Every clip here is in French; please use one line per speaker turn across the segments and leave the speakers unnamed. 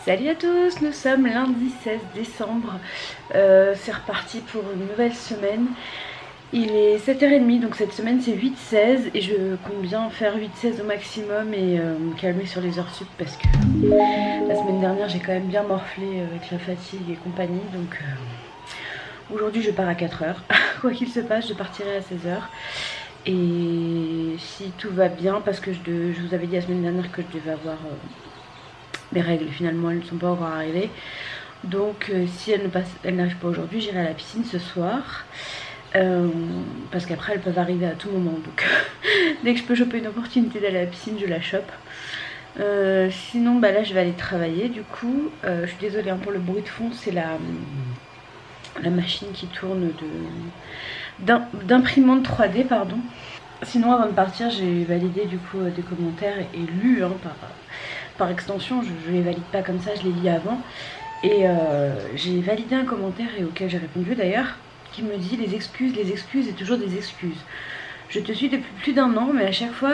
Salut à tous, nous sommes lundi 16 décembre, c'est reparti pour une nouvelle semaine. Il est 7h30, donc cette semaine c'est 8-16 et je compte bien faire 8-16 au maximum et me calmer sur les heures sup parce que la semaine dernière j'ai quand même bien morflé avec la fatigue et compagnie, donc aujourd'hui je pars à 4h. Quoi qu'il se passe, je partirai à 16h. Et si tout va bien, parce que je vous avais dit la semaine dernière que je devais avoir mes règles, finalement elles ne sont pas encore arrivées. Donc si elles n'arrivent pas aujourd'hui, j'irai à la piscine ce soir. Parce qu'après elles peuvent arriver à tout moment. Donc dès que je peux choper une opportunité d'aller à la piscine, je la chope. Sinon bah là je vais aller travailler du coup. Je suis désolée hein, pour le bruit de fond, c'est la machine qui tourne d'imprimante 3D pardon. Sinon avant de partir j'ai validé du coup des commentaires et lu hein, par extension, je les valide pas comme ça, je les lis avant. Et j'ai validé un commentaire et auquel j'ai répondu d'ailleurs, qui me dit les excuses et toujours des excuses. Je te suis depuis plus d'1 an, mais à chaque fois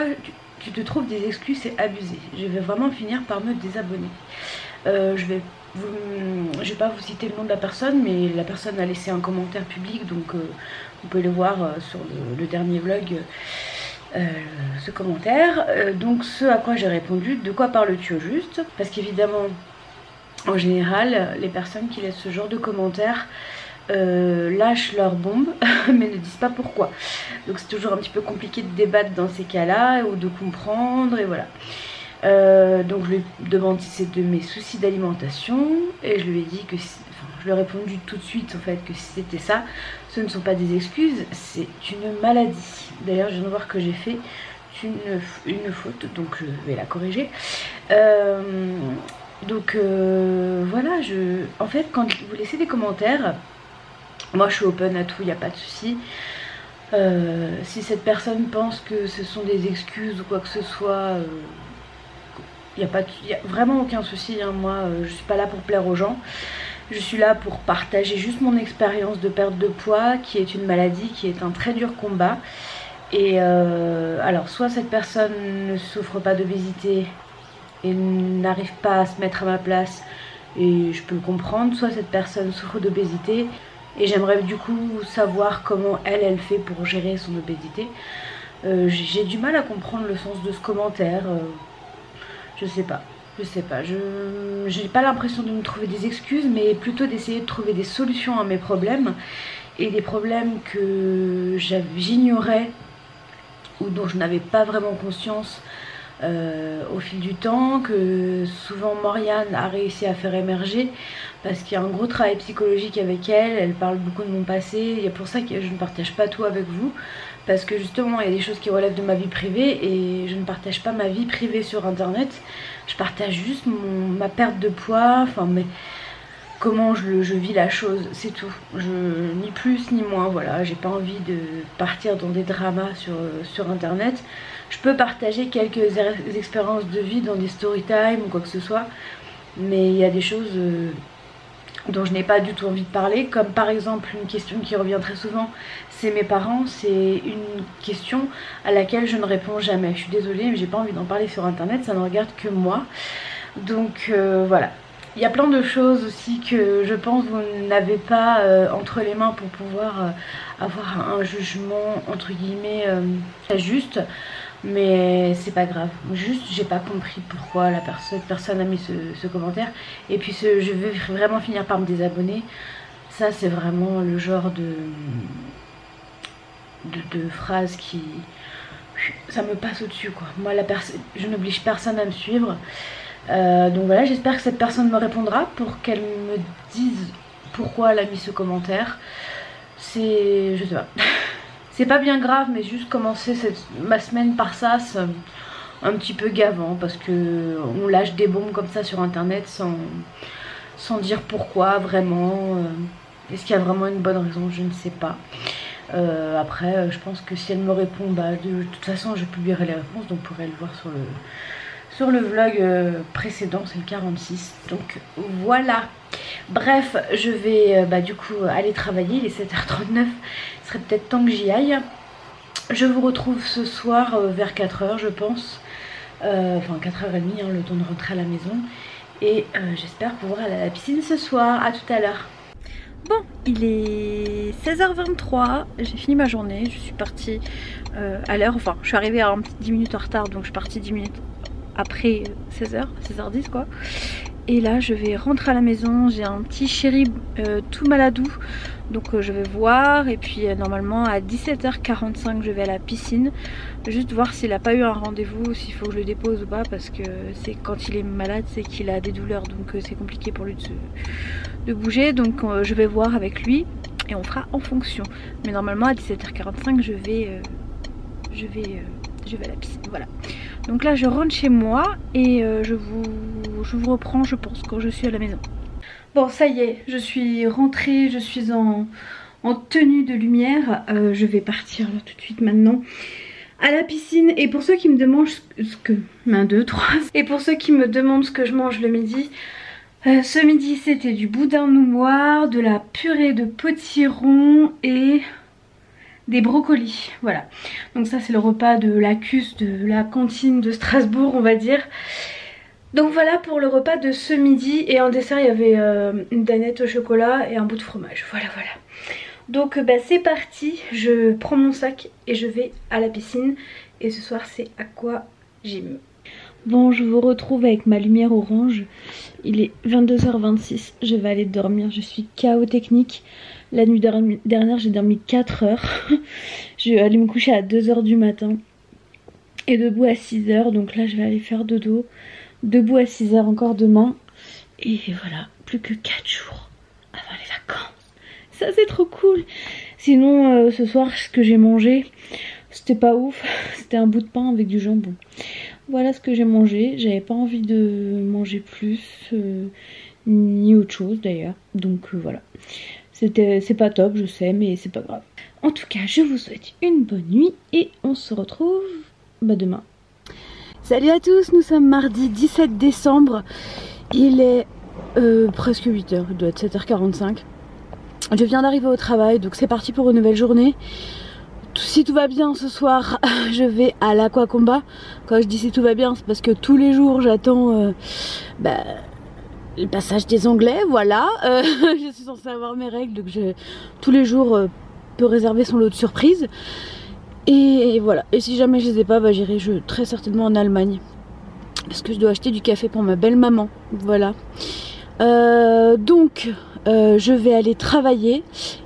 tu te trouves des excuses, c'est abusé. Je vais vraiment finir par me désabonner. Je vais pas vous citer le nom de la personne, mais la personne a laissé un commentaire public, donc vous pouvez le voir sur le dernier vlog. Ce commentaire, donc ce à quoi j'ai répondu, de quoi parles-tu au juste? Parce qu'évidemment en général les personnes qui laissent ce genre de commentaires lâchent leur bombe mais ne disent pas pourquoi, donc c'est toujours un petit peu compliqué de débattre dans ces cas là ou de comprendre et voilà. Donc je lui demande si c'est de mes soucis d'alimentation et je lui ai dit que je lui ai répondu tout de suite en fait que si c'était ça, ce ne sont pas des excuses, c'est une maladie. D'ailleurs je viens de voir que j'ai fait une faute, donc je vais la corriger. Donc voilà, en fait quand vous laissez des commentaires, moi je suis open à tout, il n'y a pas de souci. Si cette personne pense que ce sont des excuses ou quoi que ce soit, il n'y a vraiment aucun souci hein. Moi je suis pas là pour plaire aux gens, je suis là pour partager juste mon expérience de perte de poids qui est une maladie, qui est un très dur combat. Et alors soit cette personne ne souffre pas d'obésité et n'arrive pas à se mettre à ma place et je peux le comprendre, soit cette personne souffre d'obésité et j'aimerais du coup savoir comment elle fait pour gérer son obésité. J'ai du mal à comprendre le sens de ce commentaire. Je sais pas, j'ai pas l'impression de me trouver des excuses, mais plutôt d'essayer de trouver des solutions à mes problèmes et des problèmes que j'ignorais ou dont je n'avais pas vraiment conscience au fil du temps, que souvent Morgane a réussi à faire émerger parce qu'il y a un gros travail psychologique avec elle, elle parle beaucoup de mon passé, il y a pour ça que je ne partage pas tout avec vous. Parce que justement il y a des choses qui relèvent de ma vie privée et je ne partage pas ma vie privée sur internet. Je partage juste ma perte de poids, enfin mais comment je vis la chose, c'est tout. Ni plus ni moins, voilà, j'ai pas envie de partir dans des dramas sur internet. Je peux partager quelques expériences de vie dans des story time ou quoi que ce soit, mais il y a des choses dont je n'ai pas du tout envie de parler, comme par exemple une question qui revient très souvent, c'est mes parents. C'est une question à laquelle je ne réponds jamais. Je suis désolée mais j'ai pas envie d'en parler sur internet, ça ne regarde que moi. Donc voilà. Il y a plein de choses aussi que je pense vous n'avez pas entre les mains pour pouvoir avoir un jugement entre guillemets juste. Mais c'est pas grave, juste j'ai pas compris pourquoi cette personne a mis ce commentaire. Et puis je vais vraiment finir par me désabonner. Ça c'est vraiment le genre de phrase qui... ça me passe au dessus quoi. Moi je n'oblige personne à me suivre. Donc voilà, j'espère que cette personne me répondra pour qu'elle me dise pourquoi elle a mis ce commentaire. Je sais pas. C'est pas bien grave, mais juste commencer ma semaine par ça, c'est un petit peu gavant parce que on lâche des bombes comme ça sur internet sans dire pourquoi vraiment. Est-ce qu'il y a vraiment une bonne raison? Je ne sais pas. Après je pense que si elle me répond, bah de toute façon je publierai les réponses, donc vous pourrez le voir sur le vlog précédent, c'est le 46. Donc voilà. Bref, je vais du coup aller travailler, il est 7h39, il serait peut-être temps que j'y aille. Je vous retrouve ce soir vers 4h je pense, enfin 4h30 hein, le temps de rentrer à la maison. et j'espère pouvoir aller à la piscine ce soir. À tout à l'heure. Bon, il est 16h23, j'ai fini ma journée, je suis partie à l'heure, enfin je suis arrivée à 10 minutes en retard, donc je suis partie 10 minutes après 16h, 16h10 quoi. Et là je vais rentrer à la maison, j'ai un petit chéri tout maladou, donc je vais voir, et puis normalement à 17h45 je vais à la piscine, juste voir s'il n'a pas eu un rendez-vous, s'il faut que je le dépose ou pas, parce que c'est quand il est malade c'est qu'il a des douleurs, donc c'est compliqué pour lui de bouger, donc je vais voir avec lui et on fera en fonction. Mais normalement à 17h45 je vais à la piscine, voilà. Donc là je rentre chez moi et je vous reprends je pense quand je suis à la maison. Bon ça y est, je suis rentrée, je suis en tenue de lumière, je vais partir là tout de suite maintenant à la piscine. Et pour ceux qui me demandent ce que... 1, 2, 3. Et pour ceux qui me demandent ce que je mange le midi, ce midi c'était du boudin noir, de la purée de potiron et des brocolis, voilà. Donc ça c'est le repas de la CUS, de la cantine de Strasbourg on va dire. Donc voilà pour le repas de ce midi, et en dessert il y avait une danette au chocolat et un bout de fromage, voilà. Donc bah, c'est parti, je prends mon sac et je vais à la piscine, et ce soir c'est Aqua Gym. Bon, je vous retrouve avec ma lumière orange, il est 22h26, je vais aller dormir, je suis KO technique. La nuit dernière j'ai dormi 4 heures, je vais aller me coucher à 2h du matin et debout à 6h, donc là je vais aller faire dodo, debout à 6h encore demain, et voilà, plus que 4 jours avant les vacances, ça c'est trop cool. Sinon ce soir ce que j'ai mangé c'était pas ouf, c'était un bout de pain avec du jambon. Voilà ce que j'ai mangé, j'avais pas envie de manger plus, ni autre chose d'ailleurs, donc voilà. C'est pas top, je sais, mais c'est pas grave. En tout cas, je vous souhaite une bonne nuit et on se retrouve demain. Salut à tous, nous sommes mardi 17 décembre. Il est presque 8h, il doit être 7h45. Je viens d'arriver au travail, donc c'est parti pour une nouvelle journée. Si tout va bien ce soir, je vais à l'Aquacombat. Quand je dis si tout va bien, c'est parce que tous les jours j'attends... le passage des onglets, voilà. Je suis censée avoir mes règles, donc tous les jours peux réserver son lot de surprises. Et voilà. Et si jamais je les ai pas, bah, j'irai très certainement en Allemagne, parce que je dois acheter du café pour ma belle maman. Voilà. Donc je vais aller travailler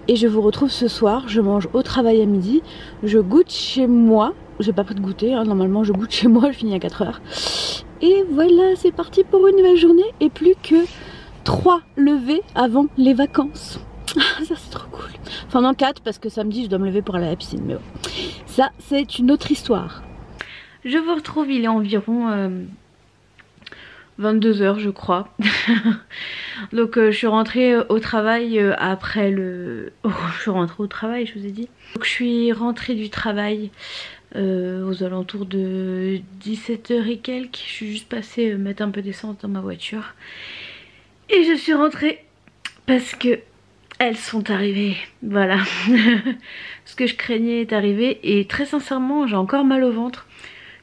et je vous retrouve ce soir. Je mange au travail à midi. Je goûte chez moi. J'ai pas pris de goûter, hein. Normalement je goûte chez moi, je finis à 4h. Et voilà, c'est parti pour une nouvelle journée et plus que 3 levées avant les vacances. Ça c'est trop cool. Enfin non, 4 parce que samedi je dois me lever pour aller à la piscine, mais bon. Ça c'est une autre histoire. Je vous retrouve, il est environ 22h je crois. Donc je suis rentrée au travail après le... Oh, je suis rentrée au travail, je vous ai dit. Donc je suis rentrée du travail aux alentours de 17h et quelques. Je suis juste passée mettre un peu d'essence dans ma voiture. Et je suis rentrée parce que elles sont arrivées. Voilà. Ce que je craignais est arrivé. Et très sincèrement, j'ai encore mal au ventre.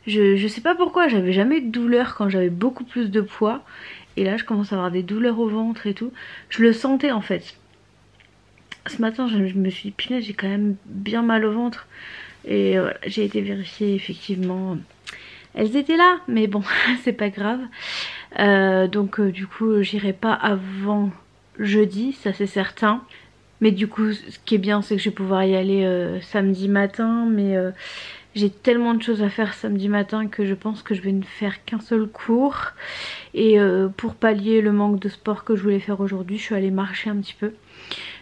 Je sais pas pourquoi, j'avais jamais de douleur quand j'avais beaucoup plus de poids. Et là je commence à avoir des douleurs au ventre et tout. Je le sentais en fait. Ce matin je me suis dit punaise, j'ai quand même bien mal au ventre. Et voilà, j'ai été vérifier, effectivement elles étaient là, mais bon c'est pas grave. Donc du coup j'irai pas avant jeudi, ça c'est certain. Mais du coup ce qui est bien c'est que je vais pouvoir y aller samedi matin. Mais j'ai tellement de choses à faire samedi matin que je pense que je vais ne faire qu'un seul cours. Et pour pallier le manque de sport que je voulais faire aujourd'hui, je suis allée marcher un petit peu.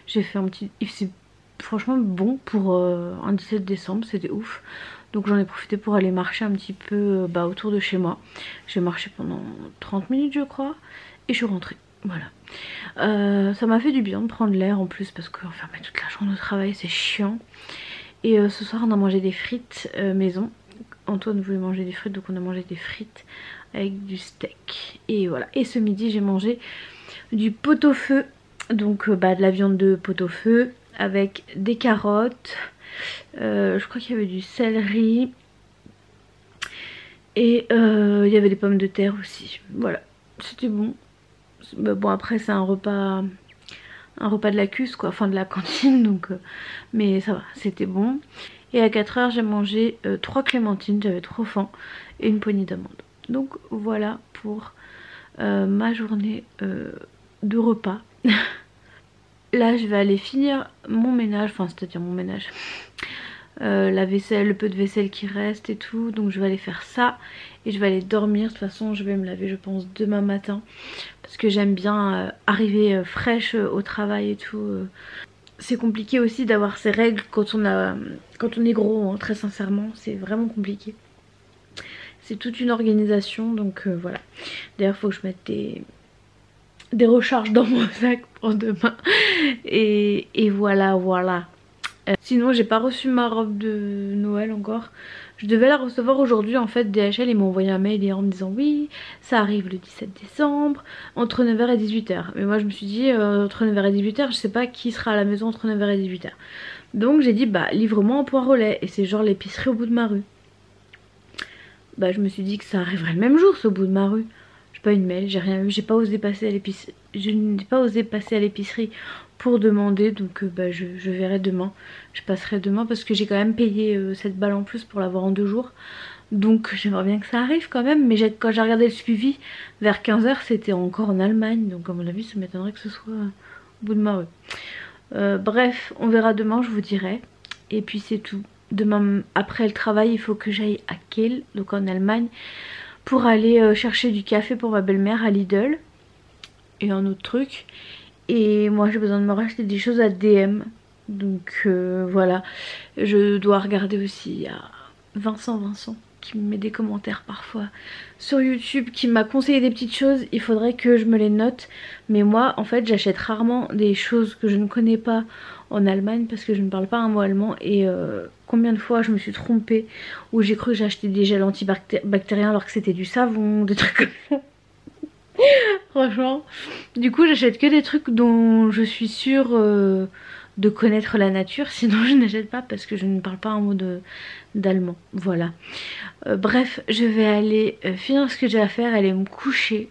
J'ai fait un petit... C'est franchement bon pour un 17 décembre, c'était ouf. Donc j'en ai profité pour aller marcher un petit peu autour de chez moi. J'ai marché pendant 30 minutes je crois. Et je suis rentrée, voilà. Ça m'a fait du bien de prendre l'air en plus, parce qu'enfermer toute la journée au travail c'est chiant. Et ce soir on a mangé des frites maison. Antoine voulait manger des frites, donc on a mangé des frites avec du steak. Et voilà. Et ce midi j'ai mangé du pot-au-feu. Donc de la viande de pot-au-feu avec des carottes. Je crois qu'il y avait du céleri. Et il y avait des pommes de terre aussi. Voilà. C'était bon. bon après c'est un repas de la CUS quoi, enfin de la cantine donc mais ça va, c'était bon. Et à 4 h j'ai mangé 3 clémentines, j'avais trop faim, et une poignée d'amandes. Donc voilà pour ma journée de repas. Là je vais aller finir mon ménage, enfin c'est-à-dire mon ménage, la vaisselle, le peu de vaisselle qui reste et tout, donc je vais aller faire ça et je vais aller dormir. De toute façon je vais me laver je pense demain matin parce que j'aime bien arriver fraîche au travail et tout. C'est compliqué aussi d'avoir ces règles quand on est gros, hein, très sincèrement c'est vraiment compliqué. C'est toute une organisation donc voilà. D'ailleurs il faut que je mette des recharges dans mon sac pour demain et voilà. Sinon j'ai pas reçu ma robe de Noël encore. Je devais la recevoir aujourd'hui en fait. DHL ils m'ont envoyé un mail hier en me disant oui ça arrive le 17 décembre entre 9 h et 18 h. Mais moi je me suis dit entre 9 h et 18 h je sais pas qui sera à la maison entre 9 h et 18 h. Donc j'ai dit bah livre-moi en point relais et c'est genre l'épicerie au bout de ma rue. Bah je me suis dit que ça arriverait le même jour ce au bout de ma rue. J'ai pas eu de mail, j'ai rien eu, j'ai pas osé passer à l'épicerie. Je n'ai pas osé passer à l'épicerie pour demander donc bah, je verrai demain. Je passerai demain parce que j'ai quand même payé cette balle en plus pour l'avoir en 2 jours. Donc j'aimerais bien que ça arrive quand même. Mais quand j'ai regardé le suivi vers 15 h c'était encore en Allemagne. Donc à mon avis ça m'étonnerait que ce soit au bout de ma rue. Bref on verra demain, je vous dirai. Et puis c'est tout. Demain après le travail il faut que j'aille à Kiel, donc en Allemagne, pour aller chercher du café pour ma belle-mère à Lidl et un autre truc. Et moi j'ai besoin de me racheter des choses à DM. Donc voilà. Je dois regarder aussi, il y a Vincent qui me met des commentaires parfois sur YouTube, qui m'a conseillé des petites choses. Il faudrait que je me les note. Mais moi en fait j'achète rarement des choses que je ne connais pas en Allemagne parce que je ne parle pas un mot allemand. Et combien de fois je me suis trompée où j'ai cru que j'ai acheté des gels antibactériens alors que c'était du savon, des trucs comme ça. Franchement, du coup j'achète que des trucs dont je suis sûre de connaître la nature, sinon je n'achète pas parce que je ne parle pas un mot d'allemand. Voilà. Bref, je vais aller finir ce que j'ai à faire, aller me coucher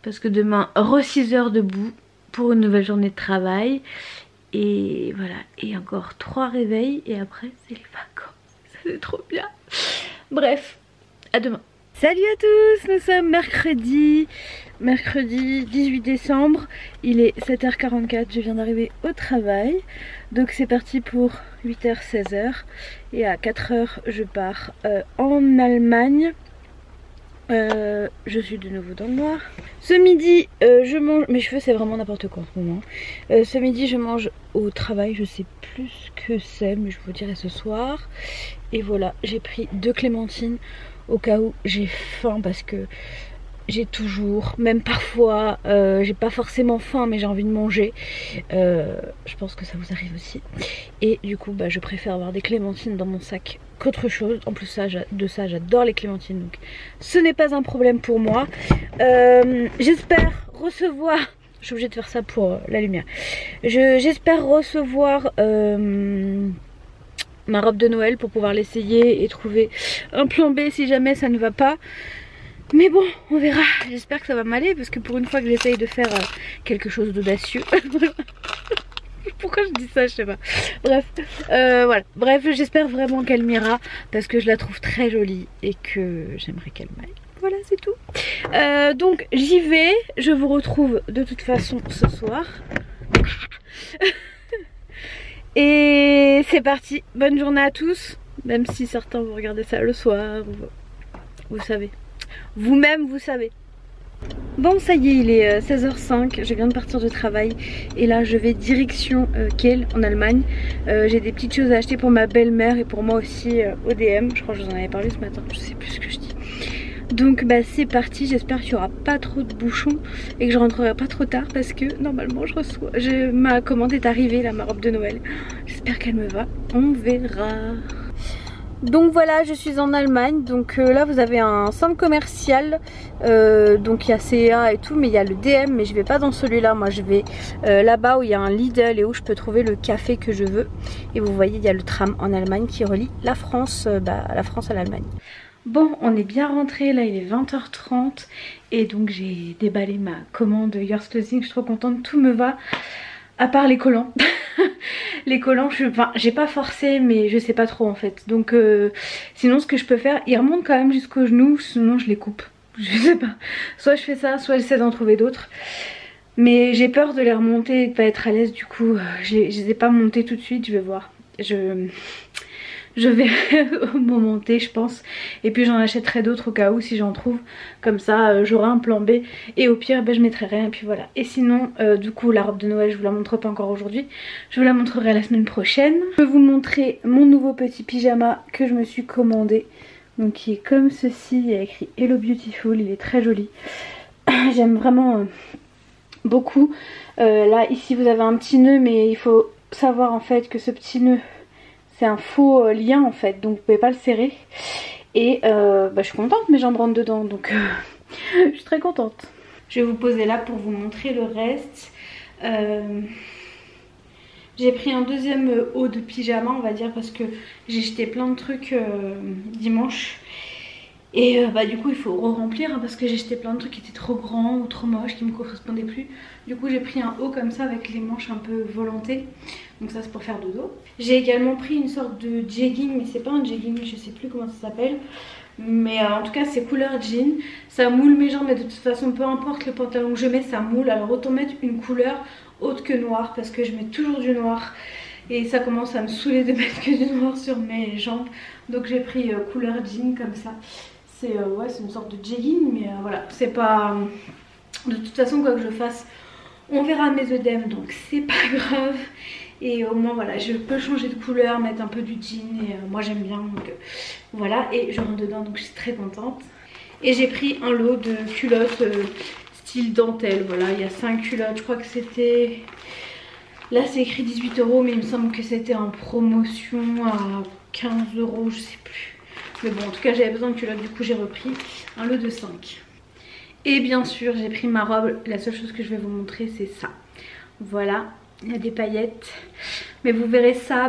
parce que demain 6 heures debout pour une nouvelle journée de travail. Et voilà, et encore 3 réveils et après c'est les vacances. C'est trop bien. Bref, à demain. Salut à tous, nous sommes mercredi 18 décembre, il est 7 h 44, je viens d'arriver au travail. Donc c'est parti pour 8 h 16 h et à 4 h je pars en Allemagne. Je suis de nouveau dans le noir. Ce midi je mange, mes cheveux c'est vraiment n'importe quoi en ce moment. Ce midi je mange au travail, je sais plus ce que c'est mais je vous dirai ce soir. Et voilà, j'ai pris 2 clémentines au cas où j'ai faim parce que j'ai toujours, même parfois j'ai pas forcément faim mais j'ai envie de manger. Je pense que ça vous arrive aussi. Et du coup bah, je préfère avoir des clémentines dans mon sac qu'autre chose. En plus de ça j'adore les clémentines donc ce n'est pas un problème pour moi. J'espère recevoir, je suis obligée de faire ça pour la lumière, j'espère recevoir ma robe de Noël pour pouvoir l'essayer et trouver un plan B si jamais ça ne va pas. Mais bon, on verra. J'espère que ça va m'aller parce que pour une fois que j'essaye de faire quelque chose d'audacieux. Pourquoi je dis ça, je sais pas. Bref, voilà. Bref, j'espère vraiment qu'elle m'ira parce que je la trouve très jolie et que j'aimerais qu'elle m'aille. Voilà, c'est tout. Donc j'y vais. Je vous retrouve de toute façon ce soir. Et c'est parti. Bonne journée à tous. Même si certains vont regarder ça le soir. Vous savez. Vous-même vous savez. Bon ça y est, il est 16 h 05, je viens de partir de travail et là je vais direction Kiel en Allemagne. J'ai des petites choses à acheter pour ma belle-mère et pour moi aussi au DM. Je crois que je vous en avais parlé ce matin, je sais plus ce que je dis. Donc bah c'est parti, j'espère qu'il n'y aura pas trop de bouchons et que je rentrerai pas trop tard parce que normalement ma commande est arrivée là, ma robe de Noël. J'espère qu'elle me va, on verra. Donc voilà, je suis en Allemagne, donc là vous avez un centre commercial, donc il y a CA et tout, mais il y a le DM, mais je vais pas dans celui-là, moi je vais là-bas où il y a un Lidl et où je peux trouver le café que je veux. Et vous voyez, il y a le tram en Allemagne qui relie la France, à l'Allemagne. Bon, on est bien rentré, là il est 20h30 et donc j'ai déballé ma commande Yours Clothing, je suis trop contente, tout me va à part les collants. Les collants, j'ai pas forcé mais je sais pas trop en fait. Donc sinon ce que je peux faire, ils remontent quand même jusqu'au genou, sinon je les coupe. Je sais pas, soit je fais ça, soit j'essaie d'en trouver d'autres. Mais j'ai peur de les remonter et de pas être à l'aise, du coup je les ai pas montés tout de suite, je vais voir. Je vais me monter je pense. Et puis j'en achèterai d'autres au cas où si j'en trouve. Comme ça j'aurai un plan B. Et au pire je mettrai rien et puis voilà. Et sinon du coup la robe de Noël je vous la montre pas encore aujourd'hui. Je vous la montrerai la semaine prochaine. Je vais vous montrer mon nouveau petit pyjama que je me suis commandé. Donc qui est comme ceci. Il y a écrit Hello Beautiful. Il est très joli. J'aime vraiment beaucoup. Là ici vous avez un petit nœud mais il faut savoir en fait que ce petit nœud c'est un faux lien en fait, donc vous pouvez pas le serrer. Et je suis contente, mes jambes rentrent dedans, donc je suis très contente. Je vais vous poser là pour vous montrer le reste. J'ai pris un deuxième haut de pyjama on va dire parce que j'ai jeté plein de trucs dimanche. Et du coup il faut re-remplir parce que j'ai jeté plein de trucs qui étaient trop grands ou trop moches, qui me correspondaient plus. Du coup j'ai pris un haut comme ça avec les manches un peu volantées. Donc ça c'est pour faire dodo. J'ai également pris une sorte de jegging, mais c'est pas un jegging, je sais plus comment ça s'appelle. Mais en tout cas c'est couleur jean. Ça moule mes jambes mais de toute façon peu importe le pantalon que je mets ça moule. Alors autant mettre une couleur autre que noire parce que je mets toujours du noir. Et ça commence à me saouler de mettre que du noir sur mes jambes. Donc j'ai pris couleur jean comme ça. C'est une sorte de jegging mais voilà. C'est pas... De toute façon quoi que je fasse on verra mes œdèmes donc c'est pas grave. Et au moins voilà je peux changer de couleur, mettre un peu du jean et moi j'aime bien donc voilà. Et je rentre dedans donc je suis très contente. Et j'ai pris un lot de culottes style dentelle, voilà il y a 5 culottes, je crois que c'était... Là c'est écrit 18 € mais il me semble que c'était en promotion à 15 €, je sais plus. Mais bon en tout cas j'avais besoin de culottes, du coup j'ai repris un lot de 5. Et bien sûr j'ai pris ma robe, la seule chose que je vais vous montrer c'est ça. Voilà. Il y a des paillettes. Mais vous verrez ça,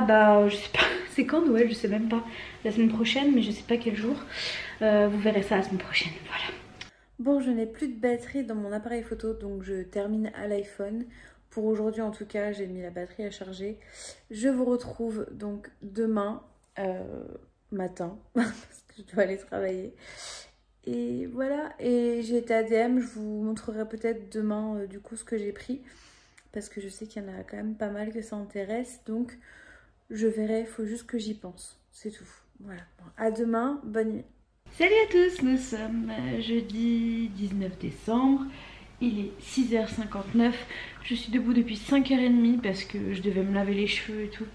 je sais pas, c'est quand Noël, je sais même pas. La semaine prochaine, mais je sais pas quel jour. Vous verrez ça la semaine prochaine, voilà. Bon, je n'ai plus de batterie dans mon appareil photo, donc je termine à l'iPhone. Pour aujourd'hui en tout cas, j'ai mis la batterie à charger. Je vous retrouve donc demain matin, parce que je dois aller travailler. Et voilà, et j'ai été ADM, je vous montrerai peut-être demain du coup ce que j'ai pris. Parce que je sais qu'il y en a quand même pas mal que ça intéresse. Donc je verrai, il faut juste que j'y pense. C'est tout. Voilà. Bon, à demain, bonne nuit. Salut à tous, nous sommes jeudi 19 décembre. Il est 6h59. Je suis debout depuis 5h30 parce que je devais me laver les cheveux et tout.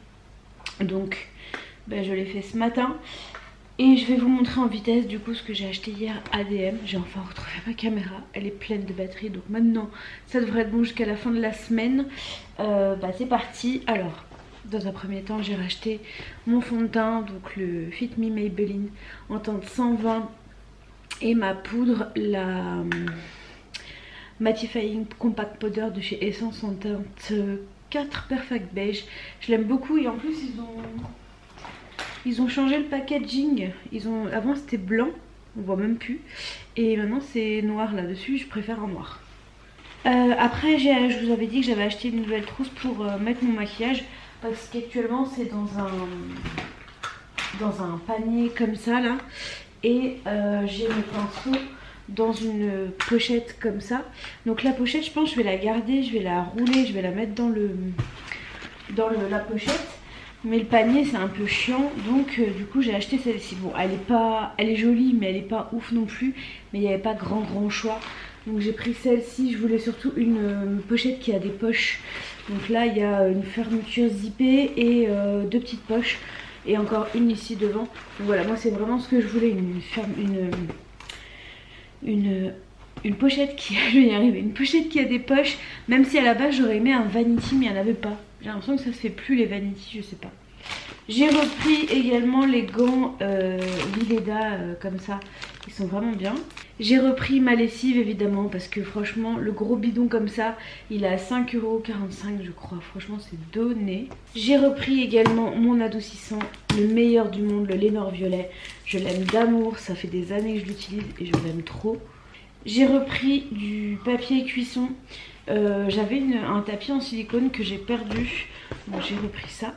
Donc je l'ai fait ce matin. Et je vais vous montrer en vitesse du coup ce que j'ai acheté hier ADM. J'ai enfin retrouvé ma caméra, elle est pleine de batterie. Donc maintenant ça devrait être bon jusqu'à la fin de la semaine. C'est parti. Alors dans un premier temps j'ai racheté mon fond de teint, donc le Fit Me Maybelline en teinte 120. Et ma poudre, la Mattifying Compact Powder de chez Essence en teinte 4 Perfect Beige. Je l'aime beaucoup et en plus ils ont changé le packaging. Avant c'était blanc, on voit même plus. Et maintenant c'est noir là-dessus, je préfère en noir. Après je vous avais dit que j'avais acheté une nouvelle trousse pour mettre mon maquillage. Parce qu'actuellement c'est dans un panier comme ça là. Et j'ai mes pinceaux dans une pochette comme ça. Donc la pochette je pense que je vais la garder, je vais la rouler, je vais la mettre dans la pochette. Mais le panier c'est un peu chiant, donc du coup j'ai acheté celle-ci. Bon elle est jolie mais elle est pas ouf non plus. Mais il n'y avait pas grand choix. Donc j'ai pris celle-ci, je voulais surtout une pochette qui a des poches. Donc là il y a une fermeture zippée et deux petites poches. Et encore une ici devant. Donc voilà, moi c'est vraiment ce que je voulais, une pochette qui je vais y arriver, une pochette qui a des poches. Même si à la base j'aurais aimé un vanity mais il n'y en avait pas. J'ai l'impression que ça se fait plus les vanity, je sais pas. J'ai repris également les gants Vileda comme ça, ils sont vraiment bien. J'ai repris ma lessive évidemment parce que franchement le gros bidon comme ça il est à 5,45 € je crois, franchement c'est donné. J'ai repris également mon adoucissant, le meilleur du monde, le Lénore Violet. Je l'aime d'amour, ça fait des années que je l'utilise et je l'aime trop. J'ai repris du papier cuisson, j'avais un tapis en silicone que j'ai perdu, donc j'ai repris ça.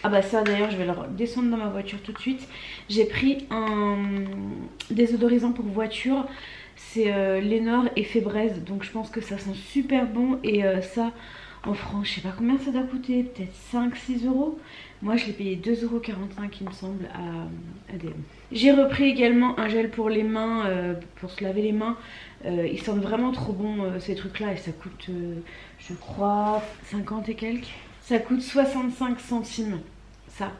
Ah bah ça d'ailleurs je vais le descendre dans ma voiture tout de suite. J'ai pris un désodorisant pour voiture. C'est Lénore et Fébraise. Donc je pense que ça sent super bon. Et ça en France je sais pas combien ça doit coûter. Peut-être 5-6 €. Moi je l'ai payé 2,45 € il me semble à DM. J'ai repris également un gel pour les mains. Pour se laver les mains. Ils sentent vraiment trop bon ces trucs là. Et ça coûte je crois 50 et quelques. Ça coûte 65 centimes, ça.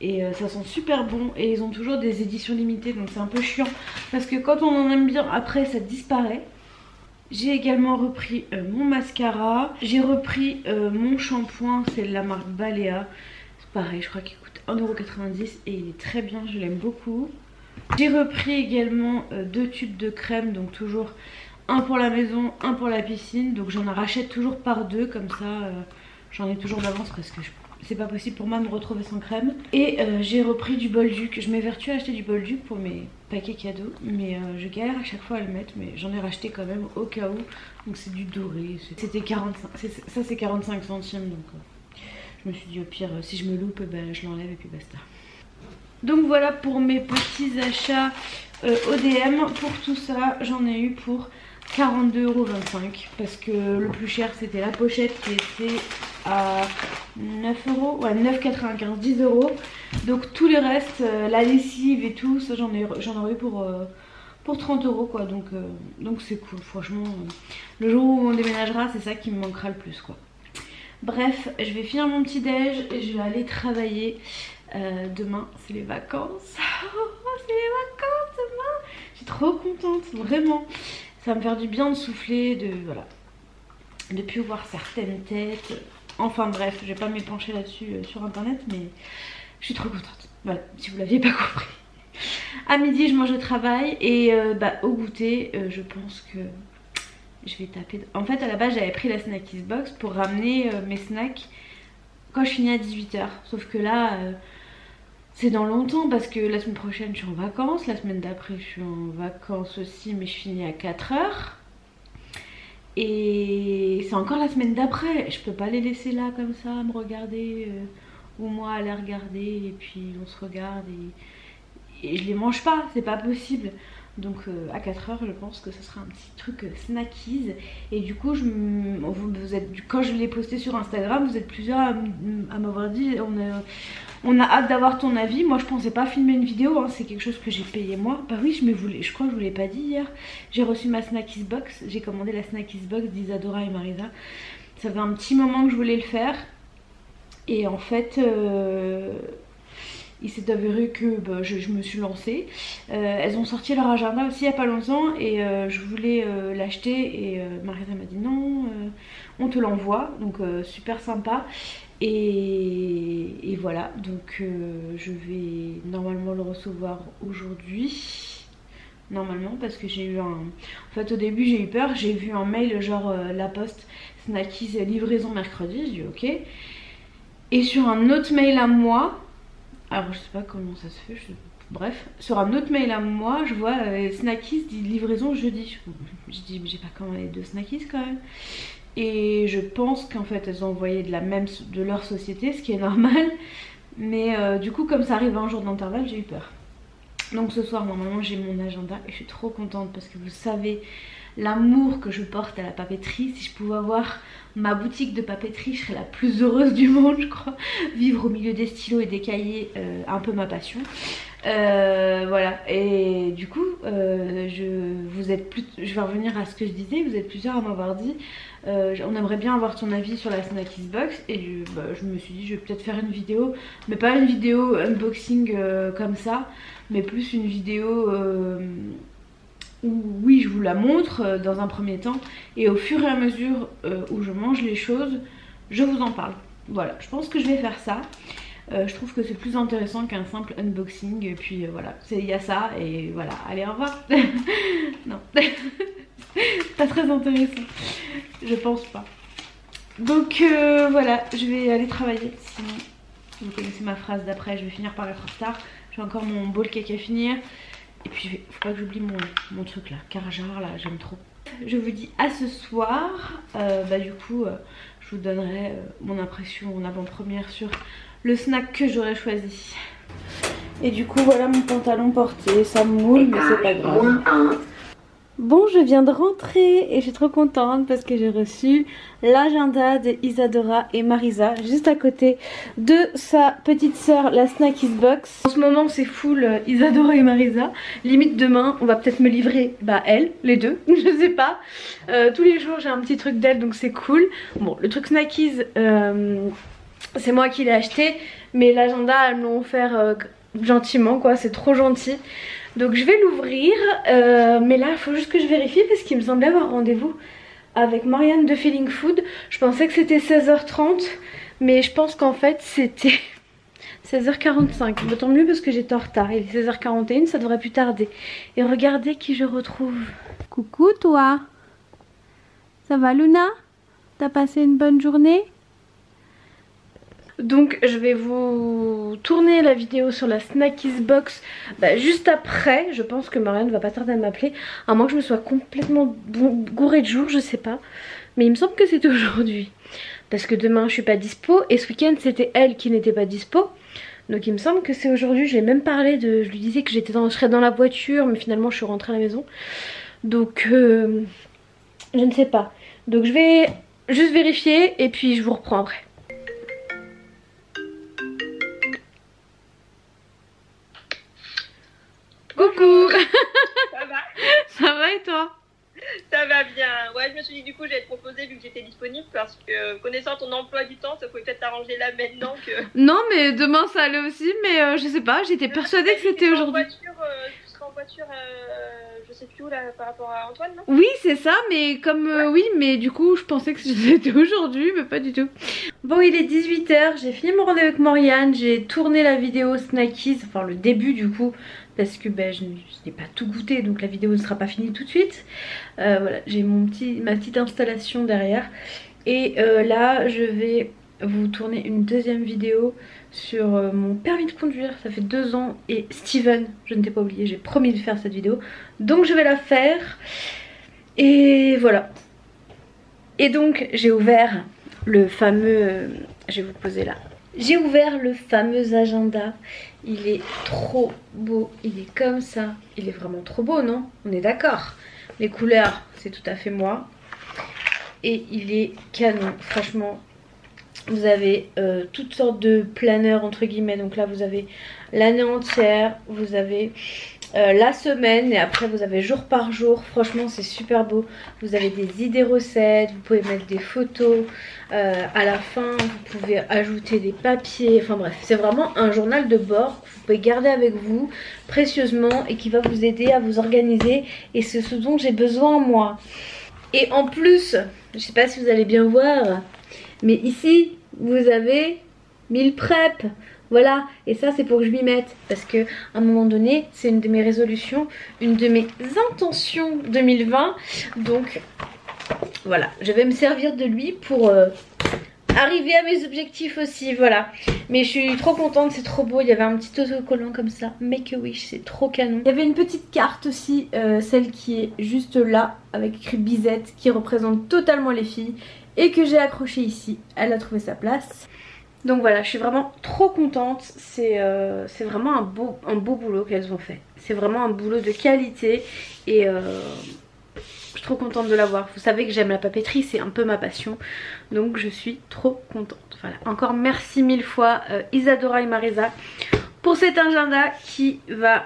Et ça sent super bon. Et ils ont toujours des éditions limitées, donc c'est un peu chiant. Parce que quand on en aime bien, après ça disparaît. J'ai également repris mon mascara. J'ai repris mon shampoing, c'est de la marque Balea. C'est pareil, je crois qu'il coûte 1,90 € et il est très bien, je l'aime beaucoup. J'ai repris également 2 tubes de crème, donc toujours un pour la maison, un pour la piscine. Donc j'en rachète toujours par 2, comme ça... J'en ai toujours d'avance parce que c'est pas possible pour moi de me retrouver sans crème. Et j'ai repris du Bolduc. Je m'évertue à acheter du Bolduc pour mes paquets cadeaux. Mais je galère à chaque fois à le mettre. Mais j'en ai racheté quand même au cas où. Donc c'est du doré. C'était 45. Ça c'est 45 centimes. Donc je me suis dit au pire si je me loupe ben, je l'enlève et puis basta. Donc voilà pour mes petits achats ODM. Pour tout ça j'en ai eu pour 42,25 € parce que le plus cher c'était la pochette qui était à 9 €, ouais 9,95 €, 10 €. Donc tout le reste, la lessive et tout, ça j'en aurais eu pour 30 € quoi. Donc c'est cool, franchement. Le jour où on déménagera, c'est ça qui me manquera le plus quoi. Bref, je vais finir mon petit déj et je vais aller travailler. Demain c'est les vacances. C'est les vacances demain. Je suis trop contente, vraiment. Ça va me faire du bien de souffler, de plus voir certaines têtes. Enfin bref, je vais pas m'épancher là-dessus sur internet, mais je suis trop contente. Voilà, si vous l'aviez pas compris. À midi, je mange au travail et au goûter, je pense que je vais taper. En fait, à la base, j'avais pris la Snackies Box pour ramener mes snacks quand je finis à 18 h. Sauf que là, c'est dans longtemps parce que la semaine prochaine, je suis en vacances. La semaine d'après, je suis en vacances aussi, mais je finis à 4 h. Et c'est encore la semaine d'après. Je peux pas les laisser là comme ça, me regarder ou moi aller regarder et puis on se regarde et je les mange pas, c'est pas possible. Donc à 4 h je pense que ce sera un petit truc snackies. Et du coup quand je l'ai posté sur Instagram, vous êtes plusieurs à m'avoir dit on a hâte d'avoir ton avis. Moi je pensais pas filmer une vidéo, hein, c'est quelque chose que j'ai payé moi. Bah oui, je crois que je vous l'ai pas dit hier. J'ai reçu ma Snackies Box, j'ai commandé la Snackies Box d'Isadora et Marisa. Ça fait un petit moment que je voulais le faire. Et en fait il s'est avéré que je me suis lancée. Elles ont sorti leur agenda aussi il n'y a pas longtemps et je voulais l'acheter et Marisa m'a dit non, on te l'envoie. Donc super sympa. Et voilà, donc je vais normalement le recevoir aujourd'hui. Normalement, parce que j'ai eu un... En fait au début j'ai eu peur, j'ai vu un mail genre la poste Snackies livraison mercredi, j'ai dit ok. Et sur un autre mail à moi, alors je sais pas comment ça se fait, bref, sur un autre mail à moi, je vois Snackies dit livraison jeudi. Je dis mais j'ai pas commandé de Snackies quand même. Et je pense qu'en fait elles ont envoyé de leur société, ce qui est normal. Mais du coup comme ça arrive à un jour d'intervalle, j'ai eu peur. Donc ce soir normalement j'ai mon agenda et je suis trop contente parce que vous savez l'amour que je porte à la papeterie. Si je pouvais avoir ma boutique de papeterie, je serais la plus heureuse du monde je crois. Vivre au milieu des stylos et des cahiers, un peu ma passion. Voilà, et du coup je vais revenir à ce que je disais. Vous êtes plusieurs à m'avoir dit on aimerait bien avoir ton avis sur la Snackies Box. Et je me suis dit je vais peut-être faire une vidéo, mais pas une vidéo unboxing comme ça, mais plus une vidéo où oui je vous la montre dans un premier temps, et au fur et à mesure où je mange les choses je vous en parle. Voilà, je pense que je vais faire ça. Je trouve que c'est plus intéressant qu'un simple unboxing. Et puis voilà, il y a ça et voilà, allez au revoir. Non, pas très intéressant, je pense pas. Donc voilà, je vais aller travailler, sinon vous connaissez ma phrase d'après, je vais finir par être en retard. J'ai encore mon bowl cake à finir. Et puis faut pas que j'oublie mon truc là, Carjar là, j'aime trop. Je vous dis à ce soir. Du coup je vous donnerai mon impression en avant-première sur le snack que j'aurais choisi. Et du coup voilà mon pantalon porté, ça me moule mais c'est pas grave. Bon, je viens de rentrer et je suis trop contente parce que j'ai reçu l'agenda de Isadora et Marisa juste à côté de sa petite sœur, la Snackies Box. En ce moment c'est full Isadora et Marisa. Limite demain on va peut-être me livrer elles, les deux, je sais pas. Tous les jours j'ai un petit truc d'elle donc c'est cool. Bon, le truc Snackies c'est moi qui l'ai acheté, mais l'agenda elles me l'ont offert gentiment quoi, c'est trop gentil. Donc je vais l'ouvrir, mais là il faut juste que je vérifie parce qu'il me semblait avoir rendez-vous avec Morgane de Feeling Food. Je pensais que c'était 16h30, mais je pense qu'en fait c'était 16h45. Bah, tant mieux parce que j'étais en retard, il est 16h41, ça devrait plus tarder. Et regardez qui je retrouve. Coucou toi, ça va Luna? T'as passé une bonne journée? Donc je vais vous tourner la vidéo sur la Snackies Box juste après. Je pense que Marianne va pas tarder à m'appeler, à moins que je me sois complètement gourée de jour, je sais pas. Mais il me semble que c'est aujourd'hui, parce que demain je suis pas dispo et ce week-end c'était elle qui n'était pas dispo. Donc il me semble que c'est aujourd'hui. Je lui ai même parlé je lui disais que je serais dans la voiture, mais finalement je suis rentrée à la maison. Donc je ne sais pas. Donc je vais juste vérifier et puis je vous reprends après. Coucou.
Ça va?
Ça va et toi?
Ça va bien. Ouais, je me suis dit du coup j'allais te proposer vu que j'étais disponible parce que connaissant ton emploi du temps, ça pouvait peut-être t'arranger là maintenant que...
Non mais demain ça allait aussi, mais je sais pas, j'étais persuadée que c'était aujourd'hui.
Tu seras en voiture, je sais plus où là par rapport à Antoine non?
Oui c'est ça, mais comme oui, mais du coup je pensais que c'était aujourd'hui, mais pas du tout. Bon, il est 18 h, j'ai fini mon rendez-vous avec Morgane, j'ai tourné la vidéo Snackies, enfin le début du coup, parce que je n'ai pas tout goûté, donc la vidéo ne sera pas finie tout de suite. Voilà, j'ai ma petite installation derrière. Et là je vais vous tourner une deuxième vidéo sur mon permis de conduire. Ça fait 2 ans et Steven, je ne t'ai pas oublié, j'ai promis de faire cette vidéo, donc je vais la faire. Et voilà. Et donc j'ai ouvert le fameux, je vais vous poser là, j'ai ouvert le fameux agenda. Il est trop beau, il est comme ça, il est vraiment trop beau, non? On est d'accord. Les couleurs c'est tout à fait moi. Et il est canon, franchement. Vous avez toutes sortes de planeurs entre guillemets. Donc là vous avez l'année entière, vous avez la semaine et après vous avez jour par jour. Franchement c'est super beau. Vous avez des idées recettes, vous pouvez mettre des photos. À la fin vous pouvez ajouter des papiers. Enfin bref, c'est vraiment un journal de bord que vous pouvez garder avec vous précieusement et qui va vous aider à vous organiser. Et c'est ce dont j'ai besoin moi. Et en plus, je sais pas si vous allez bien voir, mais ici vous avez 1000 prep. Voilà, et ça c'est pour que je m'y mette, parce que à un moment donné c'est une de mes résolutions, une de mes intentions 2020. Donc voilà, je vais me servir de lui pour arriver à mes objectifs aussi, voilà. Mais je suis trop contente, c'est trop beau. Il y avait un petit autocollant comme ça, Make a Wish, c'est trop canon. Il y avait une petite carte aussi, celle qui est juste là, avec écrit Bizette, qui représente totalement les filles, et que j'ai accroché ici. Elle a trouvé sa place. Donc voilà, je suis vraiment trop contente. C'est vraiment un beau boulot qu'elles ont fait. C'est vraiment un boulot de qualité et je suis trop contente de l'avoir. Vous savez que j'aime la papeterie, c'est un peu ma passion. Donc je suis trop contente. Voilà, encore merci 1000 fois Isadora et Marisa pour cet agenda qui va